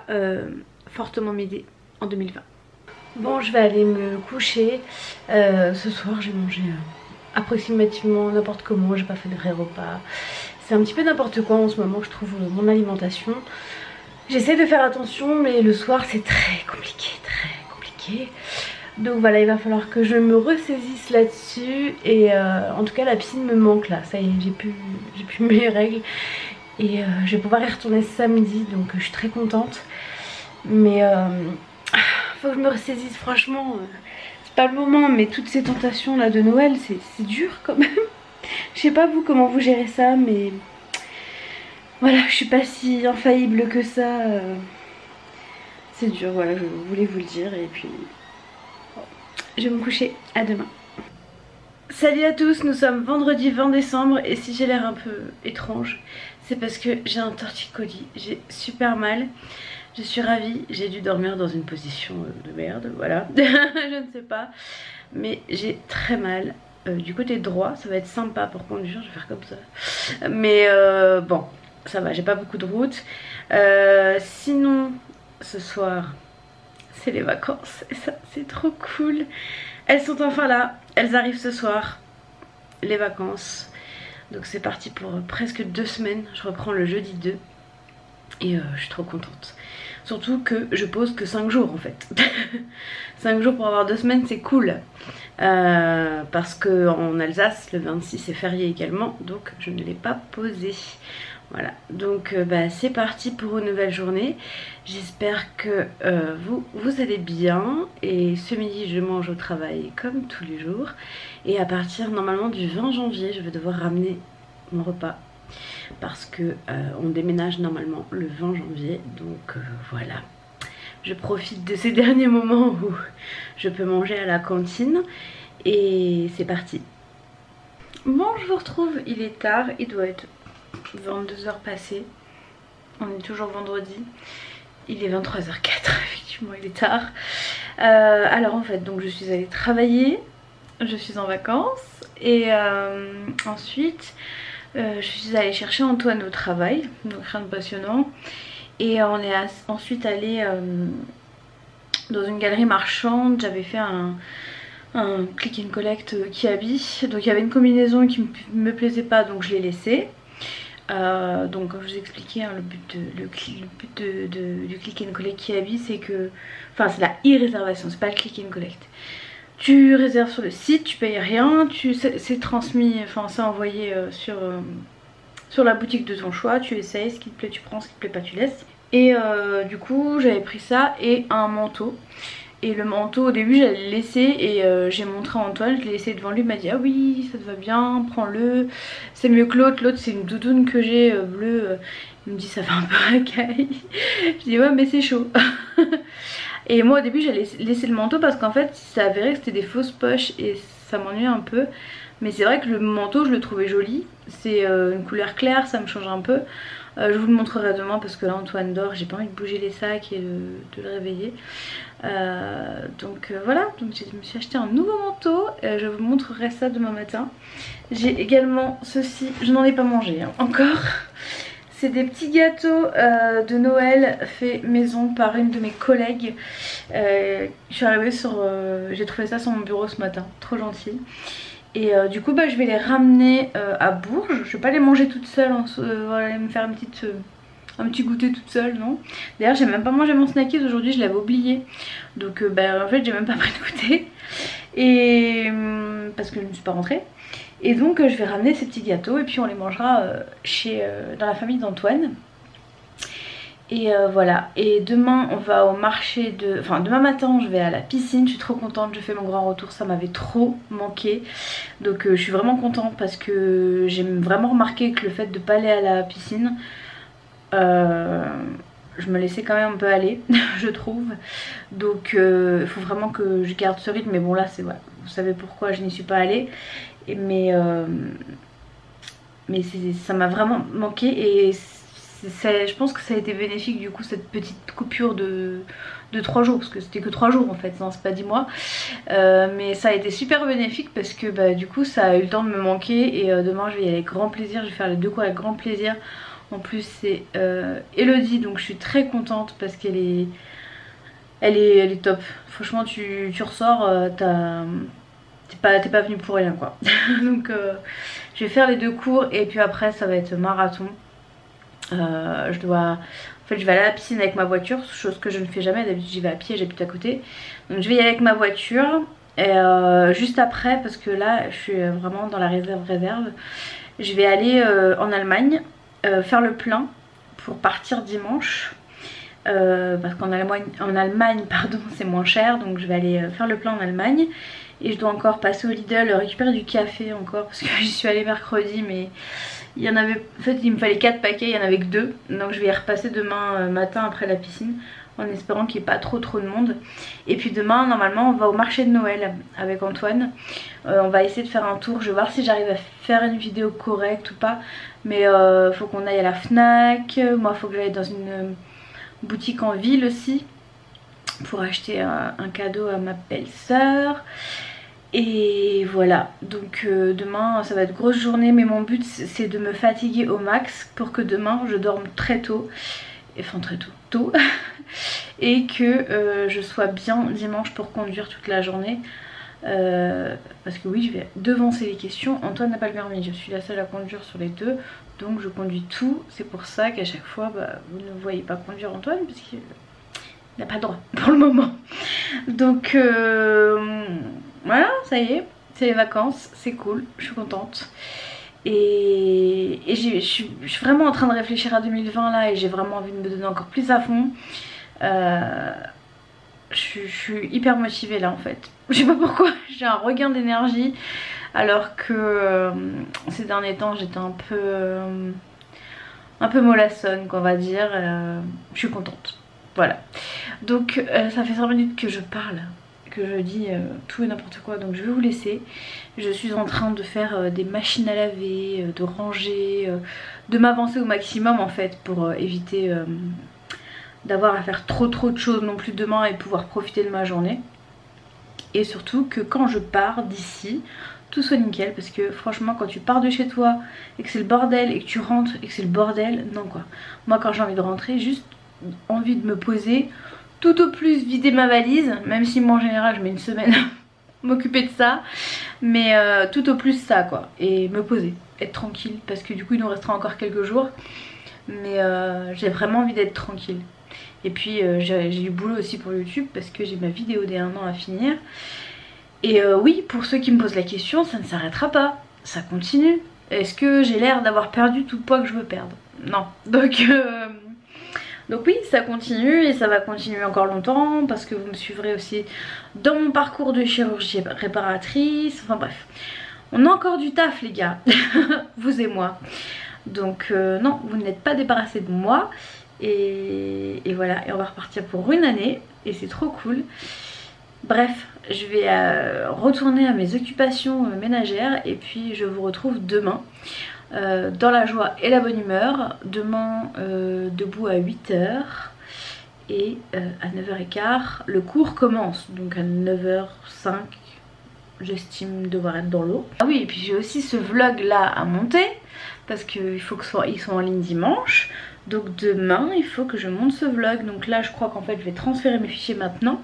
fortement m'aider en 2020. Bon, je vais aller me coucher. Ce soir j'ai mangé approximativement n'importe comment, j'ai pas fait de vrai repas. C'est un petit peu n'importe quoi en ce moment je trouve mon alimentation. J'essaie de faire attention mais le soir c'est très compliqué. Donc voilà, il va falloir que je me ressaisisse là-dessus. Et en tout cas la piscine me manque là, ça y est, j'ai plus mes règles. Et je vais pouvoir y retourner samedi, donc je suis très contente. Mais faut que je me ressaisisse, franchement. C'est pas le moment, mais toutes ces tentations là de Noël, c'est dur quand même. Je sais pas vous comment vous gérez ça, mais voilà, je suis pas si infaillible que ça. C'est dur, voilà, je voulais vous le dire. Et puis je vais me coucher, à demain. Salut à tous, nous sommes vendredi 20 décembre et si j'ai l'air un peu étrange, c'est parce que j'ai un torticolis, j'ai super mal. Je suis ravie, j'ai dû dormir dans une position de merde, voilà, je ne sais pas. Mais j'ai très mal, du côté droit, ça va être sympa pour conduire, je vais faire comme ça. Mais bon, ça va, j'ai pas beaucoup de route. Sinon, ce soir, c'est les vacances et ça c'est trop cool. Elles sont enfin là, elles arrivent ce soir, les vacances. Donc c'est parti pour presque 2 semaines, je reprends le jeudi 2 et je suis trop contente. Surtout que je pose que 5 jours en fait. 5 jours pour avoir 2 semaines c'est cool. Parce qu'en Alsace le 26 c'est férié également, donc je ne l'ai pas posé. Voilà, donc c'est parti pour une nouvelle journée. J'espère que vous allez bien. Et ce midi je mange au travail comme tous les jours. Et à partir normalement du 20 janvier je vais devoir ramener mon repas. Parce que on déménage normalement le 20 janvier. Donc voilà, je profite de ces derniers moments où je peux manger à la cantine. Et c'est parti. Bon, je vous retrouve, il est tard, il doit être 22 heures passées, on est toujours vendredi, il est 23h04, effectivement il est tard. Alors en fait donc je suis allée travailler, je suis en vacances et ensuite je suis allée chercher Antoine au travail, donc rien de passionnant. Et on est ensuite allé dans une galerie marchande, j'avais fait un click and collect Kiabi, donc il y avait une combinaison qui me plaisait pas donc je l'ai laissée. Donc comme je vous expliquais hein, le but du click and collect Kiabi c'est que, enfin c'est la e-réservation, c'est pas le click and collect. Tu réserves sur le site, tu payes rien, c'est transmis, enfin c'est envoyé sur la boutique de ton choix, tu essayes, ce qui te plaît tu prends, ce qui te plaît pas tu laisses. Et du coup j'avais pris ça et un manteau. Et le manteau au début j'allais le laisser et j'ai montré à Antoine, je l'ai laissé devant lui, il m'a dit ah oui ça te va bien, prends-le, c'est mieux que l'autre, l'autre c'est une doudoune que j'ai bleue, il me dit ça fait un peu racaille, je dis ouais mais c'est chaud. Et moi au début j'allais laisser le manteau parce qu'en fait ça avéré que c'était des fausses poches et ça m'ennuyait un peu. Mais c'est vrai que le manteau je le trouvais joli, c'est une couleur claire, ça me change un peu. Je vous le montrerai demain parce que là Antoine dort, j'ai pas envie de bouger les sacs et de le réveiller. Donc voilà, donc je me suis acheté un nouveau manteau, je vous montrerai ça demain matin. J'ai également ceci, je n'en ai pas mangé hein, encore. C'est des petits gâteaux de Noël faits maison par une de mes collègues. Je suis arrivée sur, j'ai trouvé ça sur mon bureau ce matin, trop gentil. Et du coup je vais les ramener à Bourges. Je vais pas les manger toute seule, hein, voilà, me faire un petit goûter toute seule, non. D'ailleurs j'ai même pas mangé mon snackies aujourd'hui, je l'avais oublié. Donc en fait j'ai même pas pris de goûter. Et parce que je ne suis pas rentrée. Et donc je vais ramener ces petits gâteaux et puis on les mangera dans la famille d'Antoine. Et voilà, et demain on va au marché de... Enfin demain matin je vais à la piscine, je suis trop contente, je fais mon grand retour, ça m'avait trop manqué. Donc je suis vraiment contente parce que j'ai vraiment remarqué que le fait de pas aller à la piscine, je me laissais quand même un peu aller, je trouve. Donc il faut vraiment que je garde ce rythme, mais bon là c'est voilà, vous savez pourquoi je n'y suis pas allée. Mais ça m'a vraiment manqué et... je pense que ça a été bénéfique du coup cette petite coupure de 3 jours parce que c'était que 3 jours en fait, c'est pas 10 mois. Mais ça a été super bénéfique parce que du coup ça a eu le temps de me manquer et demain je vais y aller avec grand plaisir, je vais faire les 2 cours avec grand plaisir. En plus c'est Elodie donc je suis très contente parce qu'elle est, elle est top. Franchement tu ressors, t'es pas venu pour rien quoi. Donc je vais faire les 2 cours et puis après ça va être marathon. En fait je vais aller à la piscine avec ma voiture, chose que je ne fais jamais, d'habitude j'y vais à pied, j'habite à côté. Donc je vais y aller avec ma voiture et juste après, parce que là je suis vraiment dans la réserve, je vais aller en Allemagne faire le plein pour partir dimanche. Parce qu'en Allemagne pardon, c'est moins cher, donc je vais aller faire le plein en Allemagne. Et je dois encore passer au Lidl récupérer du café encore, parce que j'y suis allée mercredi, mais il y en avait, en fait il me fallait 4 paquets, il y en avait que 2. Donc je vais y repasser demain matin après la piscine, en espérant qu'il n'y ait pas trop de monde. Et puis demain normalement on va au marché de Noël avec Antoine. On va essayer de faire un tour, je vais voir si j'arrive à faire une vidéo correcte ou pas. Mais faut qu'on aille à la Fnac, moi faut que j'aille dans une boutique en ville aussi pour acheter un cadeau à ma belle-sœur. Et voilà, donc demain ça va être grosse journée, mais mon but c'est de me fatiguer au max pour que demain je dorme très tôt, enfin très tôt et que je sois bien dimanche pour conduire toute la journée. Parce que oui, je vais devancer les questions. Antoine n'a pas le permis, je suis la seule à conduire sur les deux, donc je conduis tout. C'est pour ça qu'à chaque fois vous ne voyez pas conduire Antoine, parce qu'il n'a pas le droit pour le moment. Donc voilà, ça y est, c'est les vacances, c'est cool, je suis contente. Et je suis vraiment en train de réfléchir à 2020 là, et j'ai vraiment envie de me donner encore plus à fond. Je suis hyper motivée là en fait. Je sais pas pourquoi, j'ai un regain d'énergie, alors que ces derniers temps j'étais un peu mollassonne, qu'on va dire. Je suis contente, voilà. Donc ça fait 5 minutes que je parle, que je dis tout et n'importe quoi, donc je vais vous laisser. Je suis en train de faire des machines à laver, de ranger, de m'avancer au maximum en fait, pour éviter d'avoir à faire trop de choses non plus demain et pouvoir profiter de ma journée. Et surtout que quand je pars d'ici, tout soit nickel, parce que franchement quand tu pars de chez toi et que c'est le bordel, et que tu rentres et que c'est le bordel, non quoi. Moi quand j'ai envie de rentrer, juste envie de me poser, tout au plus vider ma valise, même si moi en général je mets une semaine à m'occuper de ça, mais tout au plus ça quoi, et me poser, être tranquille, parce que du coup il nous restera encore quelques jours, mais j'ai vraiment envie d'être tranquille. Et puis j'ai du boulot aussi pour YouTube, parce que j'ai ma vidéo des 1 an à finir. Et oui, pour ceux qui me posent la question, ça ne s'arrêtera pas, ça continue. Est-ce que j'ai l'air d'avoir perdu tout le poids que je veux perdre? Non. Donc oui, ça continue, et ça va continuer encore longtemps, parce que vous me suivrez aussi dans mon parcours de chirurgie réparatrice. Enfin bref, on a encore du taf les gars, vous et moi. Donc non, vous n'êtes pas débarrassés de moi. Et voilà, et on va repartir pour une année, et c'est trop cool. Bref, je vais retourner à mes occupations ménagères, et puis je vous retrouve demain dans la joie et la bonne humeur. Demain debout à 8 h, et à 9 h 15 le cours commence, donc à 9 h 05 j'estime devoir être dans l'eau. Ah oui, et puis j'ai aussi ce vlog là à monter, parce qu'il faut qu'ils soient en ligne dimanche. Donc demain il faut que je monte ce vlog. Donc là je crois qu'en fait je vais transférer mes fichiers maintenant,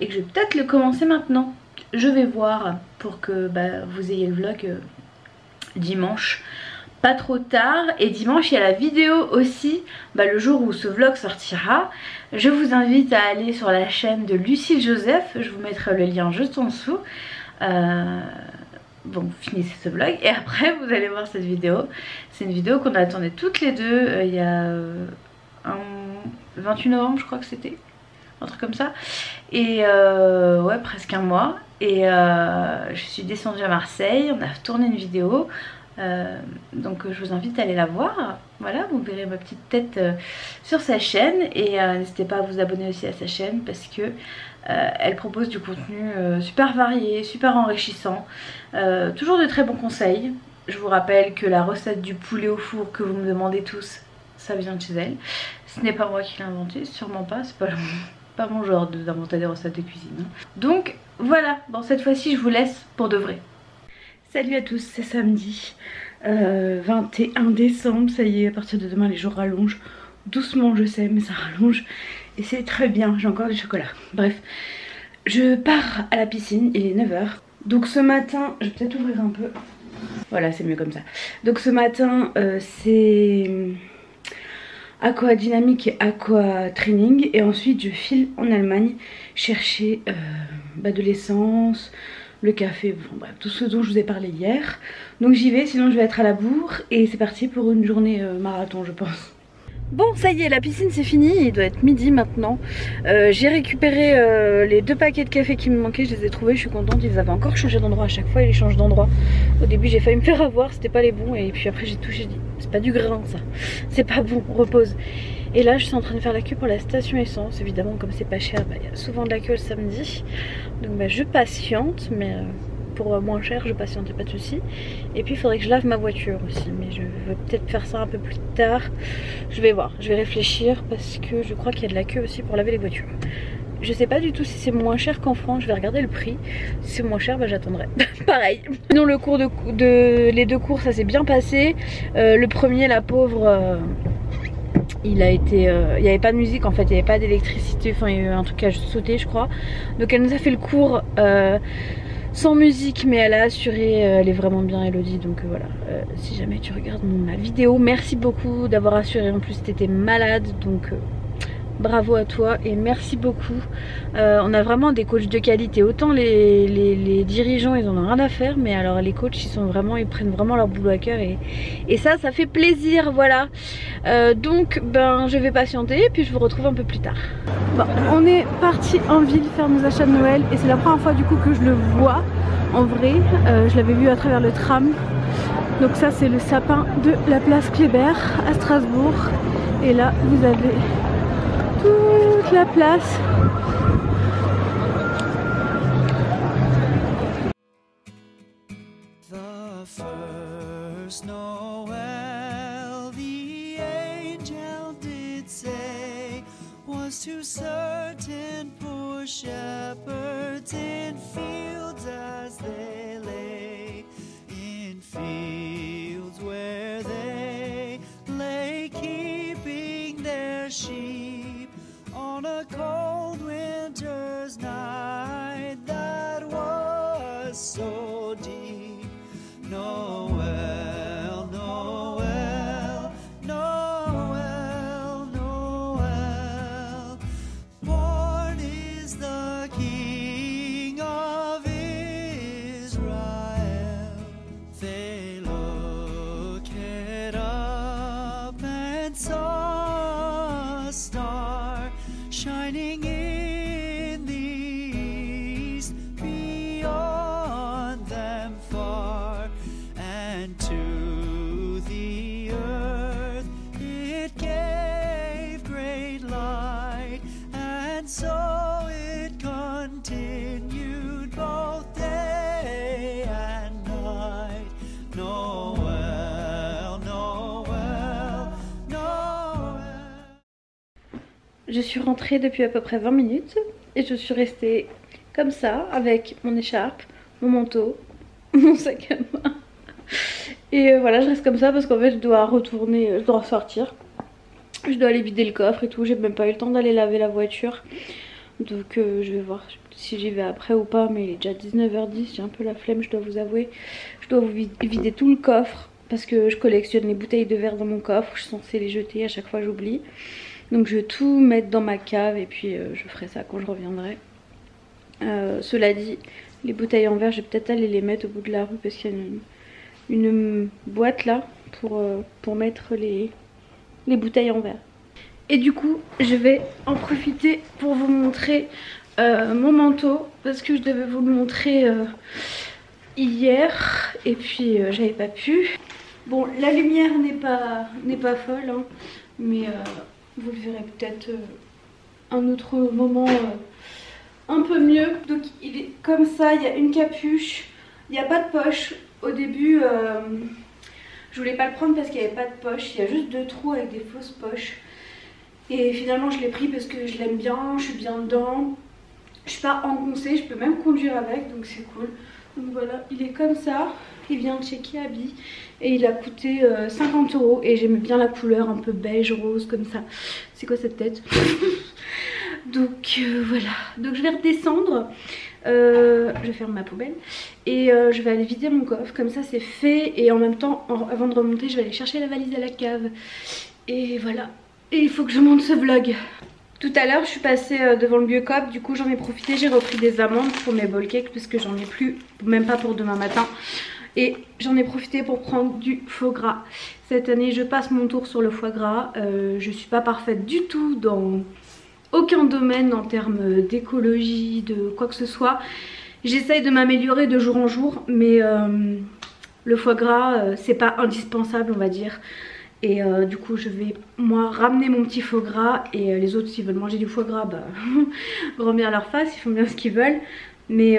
et que je vais peut-être le commencer maintenant. Je vais voir pour que vous ayez le vlog dimanche, pas trop tard. Et dimanche il y a la vidéo aussi, le jour où ce vlog sortira. Je vous invite à aller sur la chaîne de Lucille Joseph, je vous mettrai le lien juste en dessous. Bon, vous finissez ce vlog et après vous allez voir cette vidéo. C'est une vidéo qu'on a tournée toutes les deux il y a un 28 novembre je crois que c'était, un truc comme ça. Et ouais, presque un mois. Et je suis descendue à Marseille, on a tourné une vidéo. Donc je vous invite à aller la voir. Voilà, vous verrez ma petite tête sur sa chaîne. Et n'hésitez pas à vous abonner aussi à sa chaîne, parce que elle propose du contenu super varié, super enrichissant, toujours de très bons conseils. Je vous rappelle que la recette du poulet au four que vous me demandez tous, ça vient de chez elle. Ce n'est pas moi qui l'ai inventé, sûrement pas, c'est pas mon genre d'inventer des recettes de cuisine. Donc voilà, bon cette fois-ci je vous laisse pour de vrai. Salut à tous, c'est samedi 21 décembre, ça y est, à partir de demain les jours rallongent. Doucement je sais, mais ça rallonge. Et c'est très bien, j'ai encore du chocolat. Bref, je pars à la piscine, il est 9 h. Donc ce matin, je vais peut-être ouvrir un peu. Voilà, c'est mieux comme ça. Donc ce matin, c'est aqua dynamique et aqua training. Et ensuite, je file en Allemagne chercher de l'essence, le café, bon, bref, tout ce dont je vous ai parlé hier. Donc j'y vais, sinon je vais être à la bourre et c'est parti pour une journée marathon je pense. Bon, ça y est, la piscine c'est fini, il doit être midi maintenant. J'ai récupéré les 2 paquets de café qui me manquaient, je les ai trouvés, je suis contente. Ils avaient encore changé d'endroit, à chaque fois ils changent d'endroit. Au début j'ai failli me faire avoir, c'était pas les bons. Et puis après j'ai touché, j'ai dit, c'est pas du grain ça, c'est pas bon, repose. Et là je suis en train de faire la queue pour la station essence. Évidemment comme c'est pas cher, bah, y a souvent de la queue le samedi. Donc bah, je patiente, mais... pour moins cher je patiente, pas de soucis. Et puis il faudrait que je lave ma voiture aussi, mais je vais peut-être faire ça un peu plus tard. Je vais voir, je vais réfléchir parce que je crois qu'il y a de la queue aussi pour laver les voitures. Je sais pas du tout si c'est moins cher qu'en France, je vais regarder le prix. Si c'est moins cher, bah j'attendrai. Pareil. Sinon le cours les 2 cours ça s'est bien passé. Le premier, la pauvre... il a été, il n'y avait pas de musique en fait, il n'y avait pas d'électricité, enfin il y a eu un truc à sauter je crois. Donc elle nous a fait le cours sans musique, mais elle a assuré, elle est vraiment bien Elodie, donc voilà. Si jamais tu regardes ma vidéo, merci beaucoup d'avoir assuré, en plus t'étais malade, donc bravo à toi et merci beaucoup. On a vraiment des coachs de qualité, autant les dirigeants ils en ont rien à faire, mais alors les coachs ils prennent vraiment leur boulot à cœur et ça fait plaisir, voilà. Donc ben je vais patienter et puis je vous retrouve un peu plus tard. Bon, on est parti en ville faire nos achats de Noël et c'est la première fois du coup que je le vois en vrai. Je l'avais vu à travers le tram. Donc ça c'est le sapin de la place Kléber à Strasbourg et là vous avez toute la place.
The first Noel, the angel did say, was to certain poor shepherds in fields as they lay, in fields where they lay keeping their sheep on a cold winter's night that was so deep. Noel, Noel, Noel, Noel, born is the King of Israel. They looked up and saw a star shining in the east, beyond them far, and to the earth it gave great light, and so it continued both day and night. Noel, Noel, Noel.
Je suis rentrée depuis à peu près 20 minutes et je suis restée comme ça avec mon écharpe, mon manteau, mon sac à main. Et voilà, je reste comme ça parce qu'en fait je dois retourner, je dois ressortir. Je dois aller vider le coffre et tout, j'ai même pas eu le temps d'aller laver la voiture. Donc je vais voir si j'y vais après ou pas, mais il est déjà 19h10, j'ai un peu la flemme, je dois vous avouer. Je dois vous vider tout le coffre parce que je collectionne les bouteilles de verre dans mon coffre, je suis censée les jeter, à chaque fois j'oublie. Donc je vais tout mettre dans ma cave et puis je ferai ça quand je reviendrai. Cela dit, les bouteilles en verre, je vais peut-être aller les mettre au bout de la rue parce qu'il y a une boîte là pour mettre les bouteilles en verre. Et du coup, je vais en profiter pour vous montrer mon manteau parce que je devais vous le montrer hier et puis j'avais pas pu. Bon, la lumière n'est pas folle, hein, mais vous le verrez peut-être un autre moment un peu mieux. Donc il est comme ça, il y a une capuche, il n'y a pas de poche. Au début je voulais pas le prendre parce qu'il n'y avait pas de poche, il y a juste 2 trous avec des fausses poches. Et finalement je l'ai pris parce que je l'aime bien, je suis bien dedans. Je suis pas engoncée, je peux même conduire avec, donc c'est cool. Donc voilà, il est comme ça, il vient de chez Kiabi et il a coûté 50 € et j'aime bien la couleur un peu beige rose comme ça. C'est quoi cette tête? Donc voilà, donc je vais redescendre, je ferme ma poubelle et je vais aller vider mon coffre, comme ça c'est fait. Et en même temps, avant de remonter, je vais aller chercher la valise à la cave. Et voilà, et il faut que je monte ce vlog.
Tout à l'heure je suis passée devant le Biocoop, du coup j'en ai profité, j'ai repris des amandes pour mes bowl cakes parce que j'en ai plus, même pas pour demain matin. Et j'en ai profité pour prendre du foie gras. Cette année je passe mon tour sur le foie gras, je suis pas parfaite du tout dans aucun domaine en termes d'écologie, de quoi que ce soit. J'essaye de m'améliorer de jour en jour, mais le foie gras c'est pas indispensable on va dire. Et du coup je vais moi ramener mon petit foie gras et les autres s'ils veulent manger du foie gras bah grand bien à leur face, ils font bien ce qu'ils veulent. Mais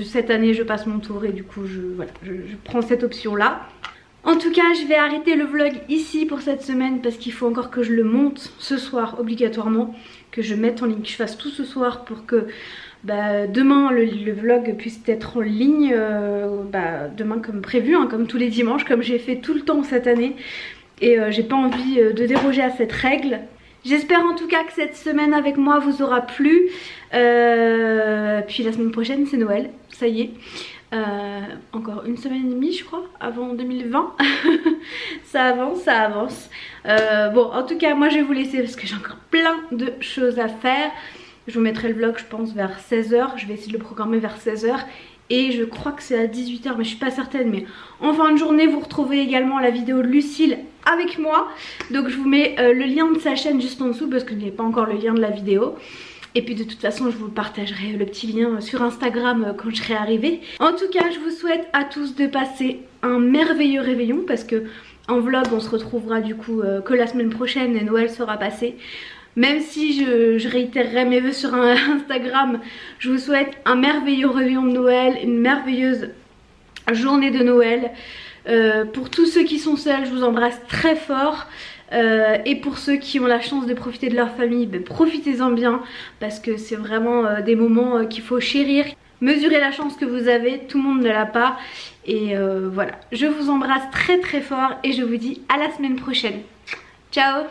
cette année je passe mon tour et du coup voilà, je prends cette option là. En tout cas je vais arrêter le vlog ici pour cette semaine parce qu'il faut encore que je le monte ce soir obligatoirement, que je mette en ligne, que je fasse tout ce soir pour que demain le vlog puisse être en ligne demain comme prévu, hein, comme tous les dimanches, comme j'ai fait tout le temps cette année. Et j'ai pas envie de déroger à cette règle. J'espère en tout cas que cette semaine avec moi vous aura plu. Puis la semaine prochaine c'est Noël, ça y est. Encore une semaine et demie je crois avant 2020. Ça avance, ça avance. Bon en tout cas moi je vais vous laisser parce que j'ai encore plein de choses à faire. Je vous mettrai le vlog je pense vers 16 h, je vais essayer de le programmer vers 16 h. Et je crois que c'est à 18 h mais je suis pas certaine. Mais en fin de journée vous retrouvez également la vidéo de Lucille avec moi. Donc je vous mets le lien de sa chaîne juste en dessous parce que je n'ai pas encore le lien de la vidéo. Et puis de toute façon je vous partagerai le petit lien sur Instagram quand je serai arrivée. En tout cas je vous souhaite à tous de passer un merveilleux réveillon. Parce que en vlog on se retrouvera du coup que la semaine prochaine et Noël sera passé. Même si je réitérerai mes vœux sur Instagram, je vous souhaite un merveilleux réveillon de Noël, une merveilleuse journée de Noël. Pour tous ceux qui sont seuls, je vous embrasse très fort. Et pour ceux qui ont la chance de profiter de leur famille, profitez-en bien. Parce que c'est vraiment des moments qu'il faut chérir. Mesurez la chance que vous avez, tout le monde ne l'a pas. Et voilà, je vous embrasse très très fort et je vous dis à la semaine prochaine. Ciao!